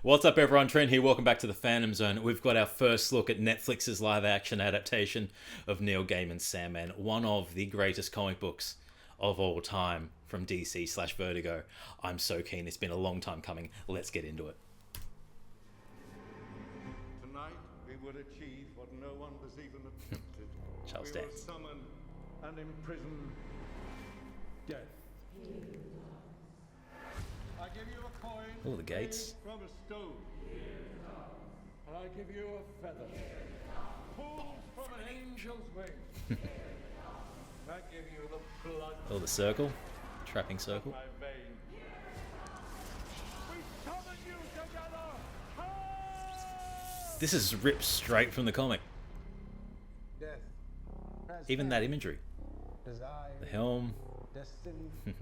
What's up, everyone? Trent here. Welcome back to the Fandom Zone. We've got our first look at Netflix's live-action adaptation of Neil Gaiman's Sandman, one of the greatest comic books of all time from DC/Vertigo. I'm so keen. It's been a long time coming. Let's get into it. Tonight we will achieve what no one has even attempted. Charles We will Dance. summon and imprison death. I give you a coin Oh, the gates. made from a stone. And I give you a feather pulled from an angel's wing. And I give you the blood Oh, the circle. Trapping of circle. my veins. We summon you together! Ah! This is ripped straight from the comic. Death, Even that imagery. desire, The helm, destiny, the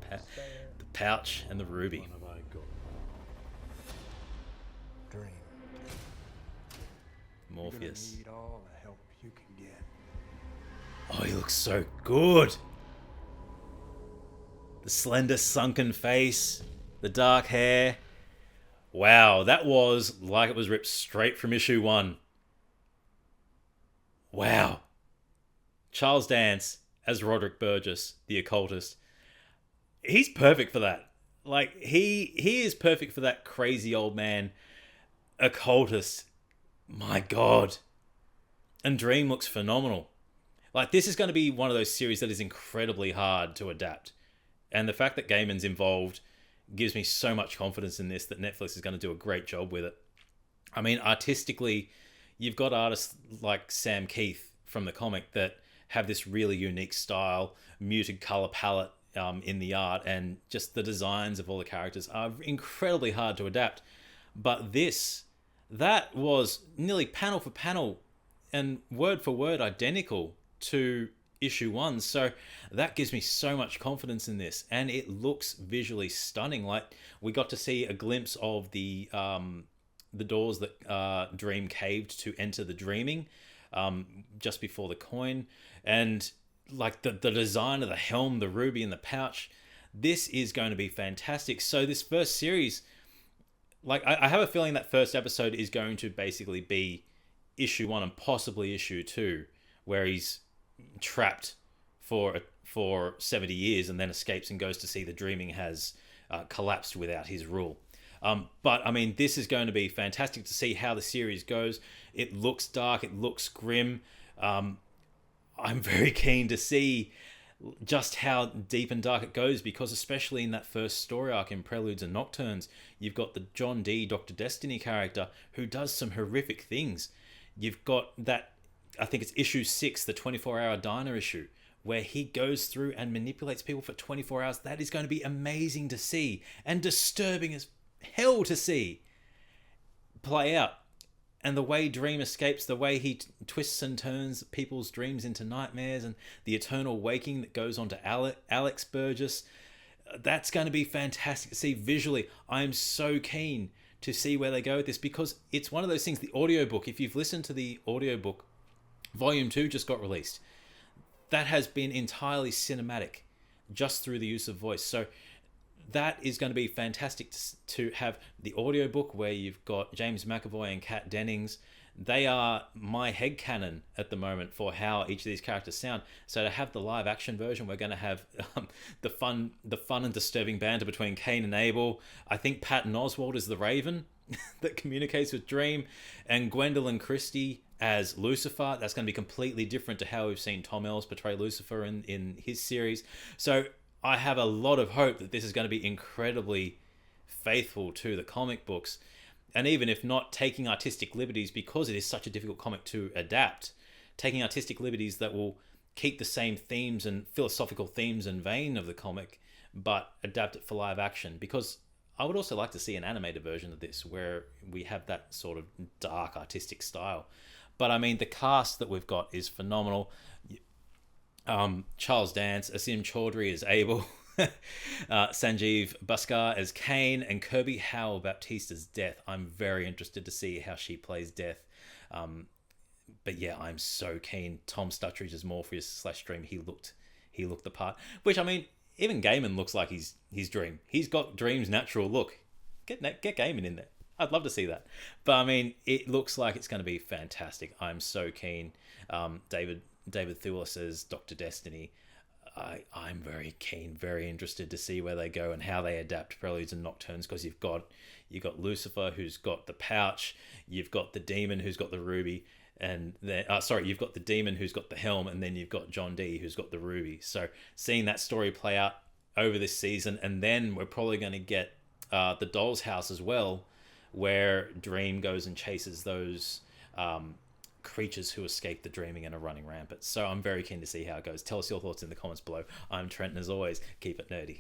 despair, pouch, and the ruby. What have I got? dream. Morpheus. You're gonna need all the help you can get. Oh, he looks so good. The slender, sunken face, the dark hair. Wow, that was like it was ripped straight from issue 1. Wow. Charles Dance as Roderick Burgess, the occultist. He's perfect for that. Like, he is perfect for that crazy old man occultist. My God. And Dream looks phenomenal. Like, this is going to be one of those series that is incredibly hard to adapt. And the fact that Gaiman's involved gives me so much confidence in this that Netflix is going to do a great job with it. I mean, artistically, you've got artists like Sam Keith from the comic that have this really unique style, muted color palette in the art, and just the designs of all the characters are incredibly hard to adapt. But that was nearly panel for panel and word for word identical to issue 1. So that gives me so much confidence in this, and it looks visually stunning. Like, we got to see a glimpse of the doors that Dream caved to enter the dreaming just before the coin, and like the design of the helm, the ruby, and the pouch. This is going to be fantastic. So this first series, like, I have a feeling that first episode is going to basically be issue 1 and possibly issue 2, where he's trapped for 70 years and then escapes and goes to see the dreaming has collapsed without his rule. But I mean, this is going to be fantastic to see how the series goes. It looks dark, it looks grim. I'm very keen to see just how deep and dark it goes, because especially in that first story arc in Preludes and Nocturnes, you've got the John Dee, Dr. Destiny character who does some horrific things. You've got that, I think it's issue 6, the 24-hour diner issue, where he goes through and manipulates people for 24 hours. That is going to be amazing to see and disturbing as hell to see play out. And the way Dream escapes, the way he twists and turns people's dreams into nightmares, and the eternal waking that goes on to Alex Burgess, that's going to be fantastic to see visually. I'm so keen to see where they go with this, because it's one of those things, the audiobook, if you've listened to the audiobook, Volume 2 just got released. That has been entirely cinematic, just through the use of voice. So that is going to be fantastic to have the audiobook where you've got James McAvoy and Kat Dennings. They are my headcanon at the moment for how each of these characters sound. So to have the live action version, we're going to have the fun and disturbing banter between Cain and Abel. I think Patton Oswalt is the Raven that communicates with Dream, and Gwendolyn Christie as Lucifer. That's going to be completely different to how we've seen Tom Ellis portray Lucifer in his series. So I have a lot of hope that this is going to be incredibly faithful to the comic books. And even if not, taking artistic liberties, because it is such a difficult comic to adapt, taking artistic liberties that will keep the same themes and philosophical themes and vein of the comic, but adapt it for live action. Because I would also like to see an animated version of this where we have that sort of dark artistic style. But I mean, the cast that we've got is phenomenal. Charles Dance, Asim Chaudhry as Abel, Sanjeev Bhaskar as Cain, and Kirby Howell Baptista's Death. I'm very interested to see how she plays Death. But yeah, I'm so keen. Tom Stuttridge as Morpheus / Dream. He looked the part. Which, I mean, even Gaiman looks like he's Dream. He's got Dream's natural look. Get Gaiman in there. I'd love to see that. But I mean, it looks like it's going to be fantastic. I'm so keen. David Thewlis says Dr. Destiny. I'm very keen, very interested to see where they go and how they adapt Preludes and Nocturnes, because you've got Lucifer, who's got the pouch, you've got the demon who's got the ruby, and then you've got the demon who's got the helm, and then you've got John Dee who's got the ruby. So seeing that story play out over this season, and then we're probably going to get the Doll's House as well, where Dream goes and chases those creatures who escape the dreaming and are running rampant. So I'm very keen to see how it goes. Tell us your thoughts in the comments below. I'm Trent, and as always, keep it nerdy.